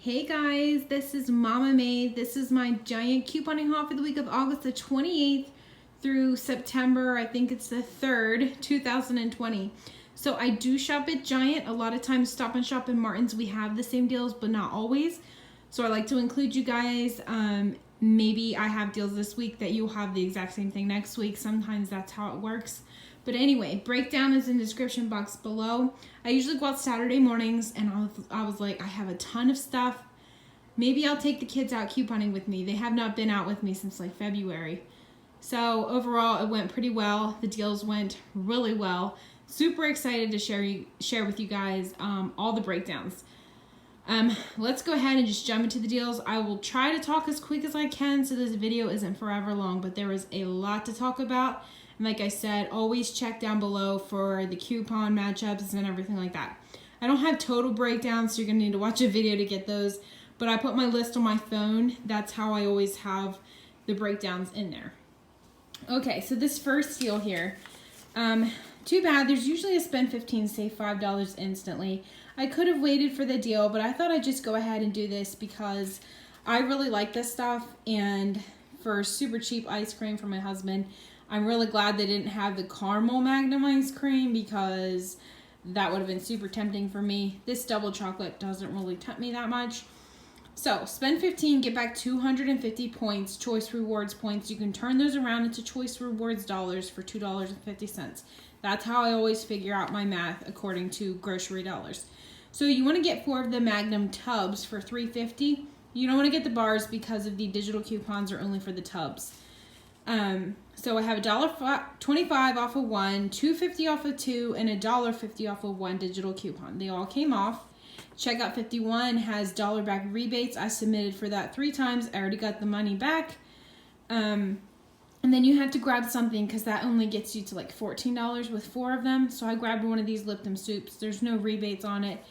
Hey guys, this is Mama May. This is my giant couponing haul for the week of August the 28th through September, I think it's the 3rd, 2020. So I do shop at Giant. A lot of times Stop and Shop and Martin's, we have the same deals, but not always. So I like to include you guys. Maybe I have deals this week that you'll have the exact same thing next week. Sometimes that's how it works. But anyway, breakdown is in the description box below. I usually go out Saturday mornings, and I was like, I have a ton of stuff. Maybe I'll take the kids out couponing with me. They have not been out with me since like February. So overall, it went pretty well. The deals went really well. Super excited to share with you guys all the breakdowns. Let's go ahead and just jump into the deals. I will try to talk as quick as I can so this video isn't forever long, but there was a lot to talk about. And like I said, always check down below for the coupon matchups and everything like that. I don't have total breakdowns, so you're going to need to watch a video to get those. But I put my list on my phone. That's how I always have the breakdowns in there. Okay, so this first deal here. Too bad. There's usually a spend 15, save $5 instantly. I could have waited for the deal, but I thought I'd just go ahead and do this because I really like this stuff. And for super cheap ice cream for my husband, I'm really glad they didn't have the caramel magnum ice cream because that would have been super tempting for me. This double chocolate doesn't really tempt me that much. So spend 15, get back 250 points, choice rewards points. You can turn those around into choice rewards dollars for $2.50. That's how I always figure out my math according to grocery dollars. So you want to get 4 of the magnum tubs for $3.50. You don't want to get the bars because of the digital coupons are only for the tubs. So I have $1.25 off of one, $2.50 off of 2, and $1.50 off of 1 digital coupon. They all came off. Checkout 51 has dollar back rebates. I submitted for that 3 times. I already got the money back. And then you have to grab something because that only gets you to like $14 with 4 of them. So I grabbed one of these Lipton soups. There's no rebates on it.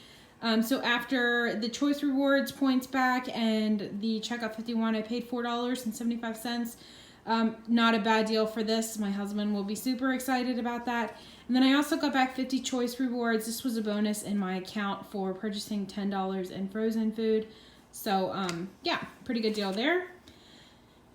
So after the choice rewards points back and the checkout 51, I paid $4.75. Not a bad deal for this. My husband will be super excited about that. And then I also got back 50 choice rewards. This was a bonus in my account for purchasing $10 in frozen food. So, yeah, pretty good deal there.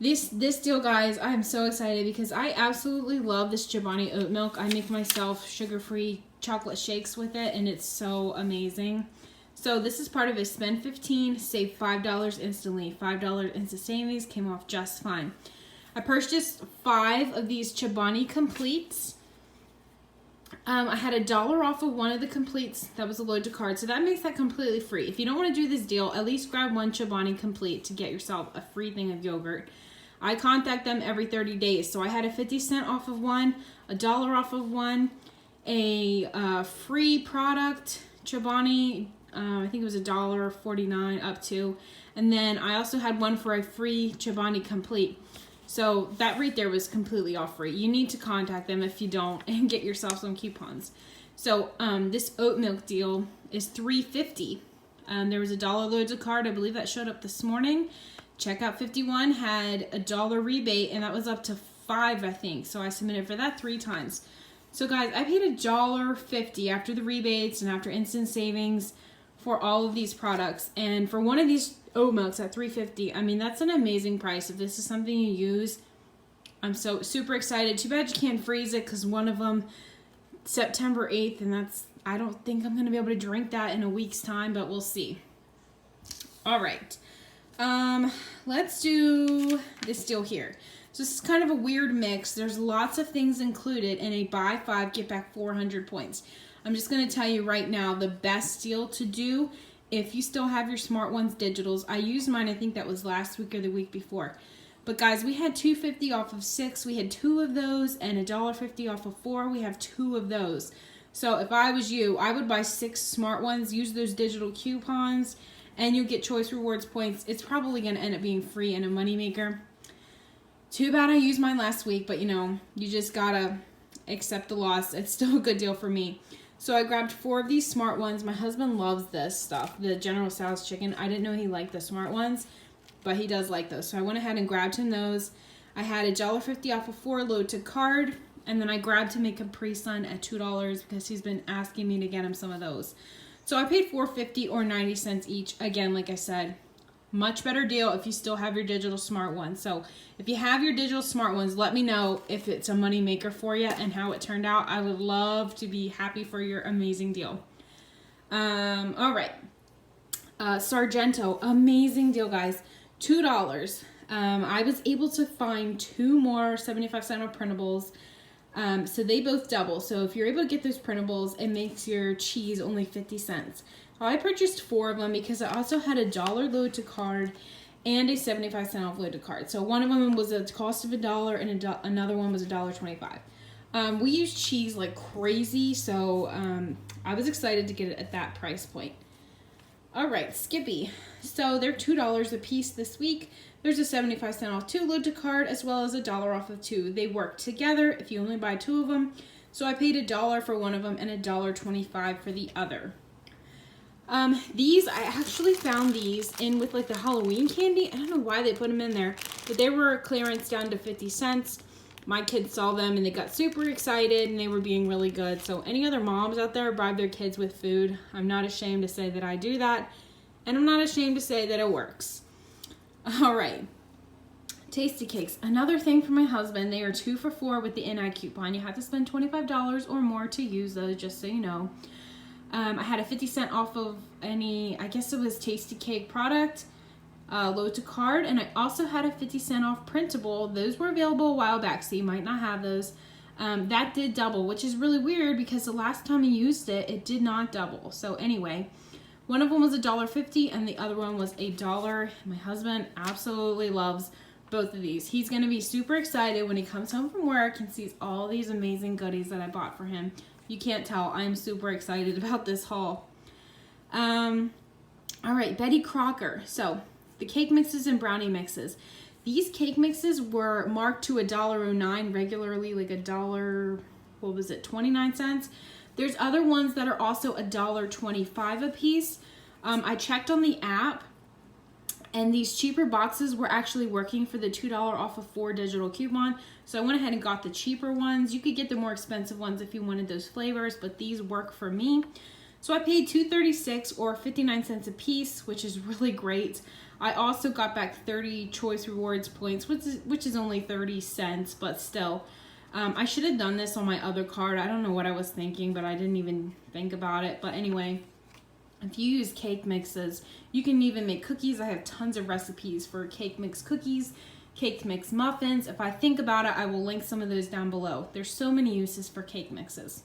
This deal, guys, I am so excited because I absolutely love this Chobani oat milk. I make myself sugar-free chocolate shakes with it, and it's so amazing. So this is part of a spend 15, save $5 instantly. $5 instant savings came off just fine. I purchased 5 of these Chobani completes. I had $1 off of one of the completes that was a load to card, so that makes that completely free. If you don't want to do this deal, at least grab 1 Chobani complete to get yourself a free thing of yogurt. I contact them every 30 days, so I had a 50-cent off of one, $1 off of one, a free product, Chobani, I think it was $1.49 up to, and then I also had one for a free Chobani complete. So that right there was completely all free. You need to contact them if you don't and get yourself some coupons. So this oat milk deal is $3.50. There was a $1 load to card. I believe that showed up this morning. Checkout 51 had a $1 rebate, and that was up to 5, I think. So I submitted for that 3 times. So guys, I paid $1.50 after the rebates and after instant savings for all of these products. And for one of these oat milks at $3.50, I mean, that's an amazing price. If this is something you use, I'm so super excited. Too bad you can't freeze it because one of them September 8th, and I don't think I'm going to be able to drink that in a week's time, but we'll see. All right. Let's do this deal here. So this is kind of a weird mix. There's lots of things included in a buy 5, get back 400 points. I'm just going to tell you right now the best deal to do if you still have your Smart Ones digitals. I used mine, I think that was last week or the week before. But guys, we had $2.50 off of 6. We had 2 of those, and $1.50 off of 4. We have 2 of those. So if I was you, I would buy 6 Smart Ones, use those digital coupons, and you'll get choice rewards points. It's probably going to end up being free and a moneymaker. Too bad I used mine last week, but you know, you just gotta accept the loss. It's still a good deal for me. So I grabbed 4 of these Smart Ones. My husband loves this stuff, the General Tso's chicken. I didn't know he liked the Smart Ones, but he does like those. So I went ahead and grabbed him those. I had $1.50 off of 4 load to card, and then I grabbed him a Capri Sun at $2 because he's been asking me to get him some of those. So I paid $4.50 or 90 cents each. Again, like I said, much better deal if you still have your digital smart ones. So if you have your digital smart ones, let me know if it's a money maker for you and how it turned out. I would love to be happy for your amazing deal. All right. Sargento, amazing deal, guys. $2. I was able to find 2 more 75-cent off printables. So they both double. So if you're able to get those printables, it makes your cheese only 50 cents. So I purchased 4 of them because I also had a $1 load to card and a 75-cent off load to card. So one of them was a cost of $1 and another one was $1.25. We use cheese like crazy, so I was excited to get it at that price point. All right, Skippy. So they're $2 a piece this week. There's a 75-cent off 2 load to card as well as $1 off of 2. They work together if you only buy 2 of them. So I paid $1 for one of them and $1.25 for the other. These, I actually found these in with like the Halloween candy. I don't know why they put them in there, but they were clearance down to 50 cents. My kids saw them and they got super excited and they were being really good. So any other moms out there bribe their kids with food, I'm not ashamed to say that I do that. And I'm not ashamed to say that it works. All right. Tasty cakes. Another thing for my husband. They are 2 for $4 with the NI coupon. You have to spend $25 or more to use those, just so you know. I had a 50-cent off of any, I guess it was Tasty Cake product, load to card, and I also had a 50-cent off printable. Those were available a while back, so you might not have those. That did double, which is really weird because the last time I used it, it did not double. So anyway, one of them was $1.50 and the other one was $1. My husband absolutely loves both of these. He's going to be super excited when he comes home from work and sees all these amazing goodies that I bought for him. You can't tell. I'm super excited about this haul. All right, Betty Crocker. So the cake mixes and brownie mixes. These cake mixes were marked to $1.09 regularly, like $1, what was it, 29 cents. There's other ones that are also $1.25 a piece. I checked on the app, and these cheaper boxes were actually working for the $2 off of 4 digital coupon. So I went ahead and got the cheaper ones. You could get the more expensive ones if you wanted those flavors, but these work for me. So I paid $2.36 or 59 cents a piece, which is really great. I also got back 30 Choice Rewards points, which is only 30 cents, but still. I should have done this on my other card. I don't know what I was thinking, but I didn't even think about it. But anyway, if you use cake mixes, you can even make cookies. I have tons of recipes for cake mix cookies, cake mix muffins. If I think about it, I will link some of those down below. There's so many uses for cake mixes.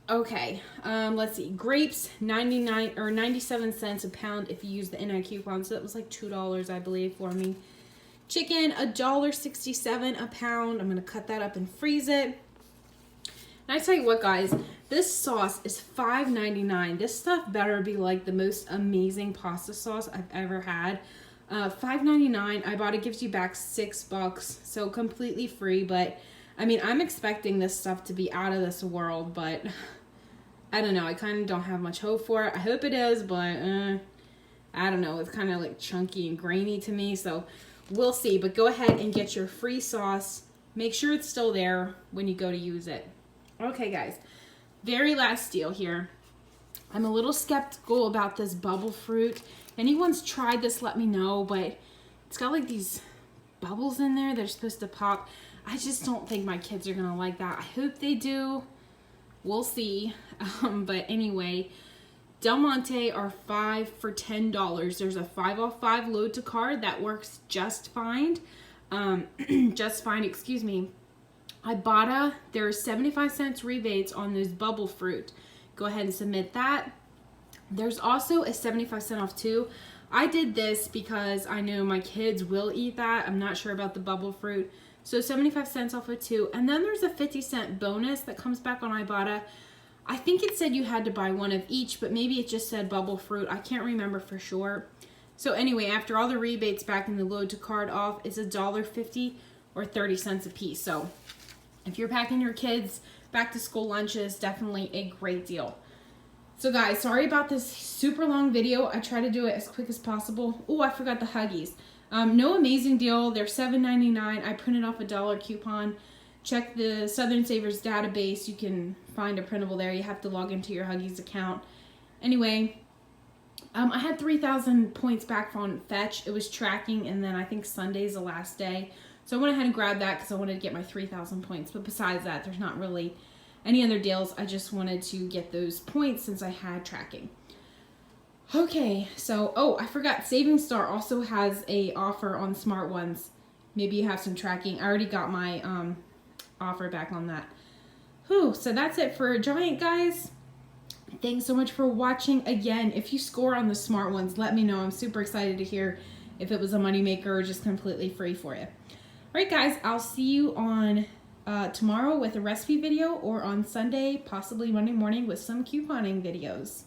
Okay, let's see. Grapes, 99 or 97 cents a pound if you use the NI coupon. So that was like $2, I believe, for me. Chicken, $1.67 a pound. I'm going to cut that up and freeze it. And I tell you what, guys, this sauce is $5.99. This stuff better be like the most amazing pasta sauce I've ever had. $5.99. I bought it, gives you back $6, so completely free. But I mean, I'm expecting this stuff to be out of this world, but I don't know. I kind of don't have much hope for it. I hope it is, but I don't know. It's kind of like chunky and grainy to me, so we'll see. But go ahead and get your free sauce. Make sure it's still there when you go to use it. Okay, guys, very last deal here. I'm a little skeptical about this bubble fruit. If anyone's tried this, let me know, but it's got like these bubbles in there that are supposed to pop. I just don't think my kids are going to like that. I hope they do. We'll see. But anyway, Delmonte are 5 for $10. There's a 5 off 5 load to card that works just fine. Excuse me. Ibotta, there's 75 cents rebates on those bubble fruit. Go ahead and submit that. There's also a 75 cent off too. I did this because I know my kids will eat that. I'm not sure about the bubble fruit. So 75 cents off of 2. And then there's a 50-cent bonus that comes back on Ibotta. I think it said you had to buy one of each, but maybe it just said bubble fruit. I can't remember for sure. So anyway, after all the rebates back in the load to card off, it's $1.50 or 30 cents a piece. So if you're packing your kids back to school lunches, definitely a great deal. So guys, sorry about this super long video. I try to do it as quick as possible. Oh, I forgot the Huggies. No amazing deal. They're $7.99. I printed off a $1 coupon check the Southern Savers database. You can find a printable there. You have to log into your Huggies account. Anyway, I had 3,000 points back from Fetch. It was tracking, and then I think Sunday's the last day. So I went ahead and grabbed that because I wanted to get my 3,000 points. But besides that, there's not really any other deals. I just wanted to get those points since I had tracking. Okay, so, oh, I forgot. Saving Star also has a offer on smart ones. Maybe you have some tracking. I already got my offer back on that. Whew, so that's it for Giant, guys. Thanks so much for watching. Again, if you score on the smart ones, let me know. I'm super excited to hear if it was a moneymaker or just completely free for you. All right, guys, I'll see you on tomorrow with a recipe video, or on Sunday, possibly Monday morning, with some couponing videos.